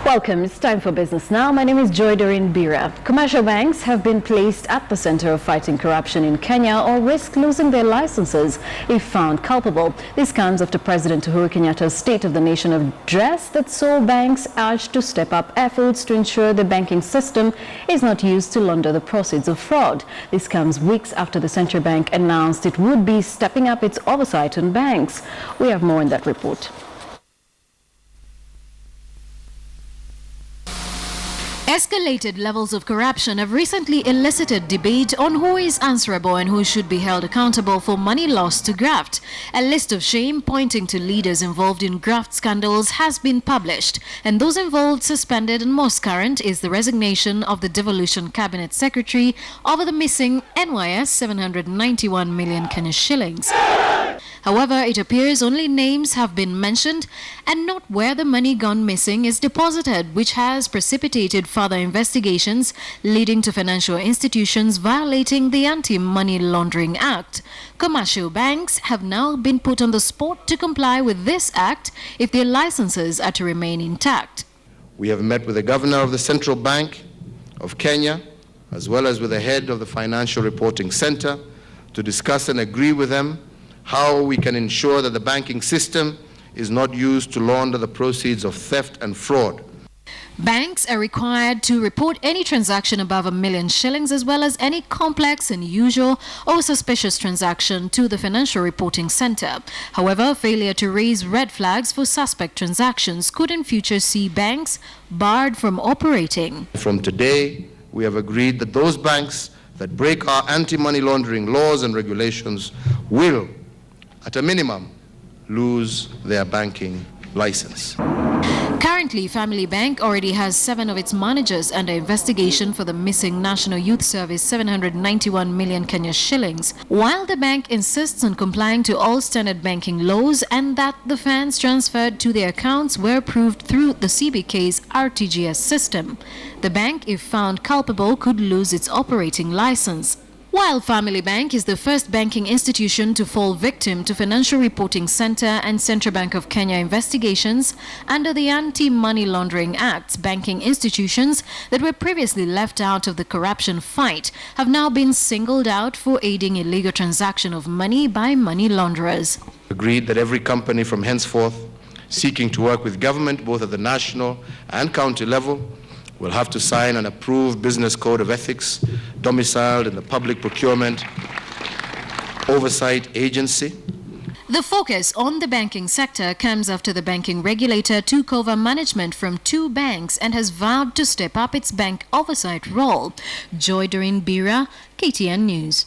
Welcome. It's time for Business Now. My name is Joy Doreen Bira. Commercial banks have been placed at the center of fighting corruption in Kenya or risk losing their licenses if found culpable. This comes after President Uhuru Kenyatta's State of the Nation address that saw banks urged to step up efforts to ensure the banking system is not used to launder the proceeds of fraud. This comes weeks after the central bank announced it would be stepping up its oversight on banks. We have more in that report. Escalated levels of corruption have recently elicited debate on who is answerable and who should be held accountable for money lost to graft. A list of shame pointing to leaders involved in graft scandals has been published, and those involved suspended, and most current is the resignation of the Devolution Cabinet Secretary over the missing NYS 791 million Kenya shillings. However, it appears only names have been mentioned and not where the money gone missing is deposited, which has precipitated further investigations leading to financial institutions violating the Anti-Money Laundering Act. Commercial banks have now been put on the spot to comply with this act if their licenses are to remain intact. We have met with the Governor of the Central Bank of Kenya, as well as with the head of the Financial Reporting Center, to discuss and agree with them how we can ensure that the banking system is not used to launder the proceeds of theft and fraud. Banks are required to report any transaction above $1 million shillings, as well as any complex, unusual, or suspicious transaction to the Financial Reporting Center. However, failure to raise red flags for suspect transactions could in future see banks barred from operating. From today, we have agreed that those banks that break our anti-money laundering laws and regulations will, at a minimum, lose their banking license. Currently, Family Bank already has 7 of its managers under investigation for the missing National Youth Service 791 million Kenya shillings, while the bank insists on complying to all standard banking laws and that the funds transferred to their accounts were approved through the CBK's RTGS system. The bank, if found culpable, could lose its operating license. While Family Bank is the first banking institution to fall victim to Financial Reporting Center and Central Bank of Kenya investigations under the Anti-Money Laundering Act's banking institutions that were previously left out of the corruption fight have now been singled out for aiding illegal transaction of money by money launderers. Agreed that every company from henceforth seeking to work with government, both at the national and county level, will have to sign an approved business code of ethics domiciled in the Public Procurement Oversight Agency. The focus on the banking sector comes after the banking regulator took over management from 2 banks and has vowed to step up its bank oversight role. Joy Doreen Bira, KTN News.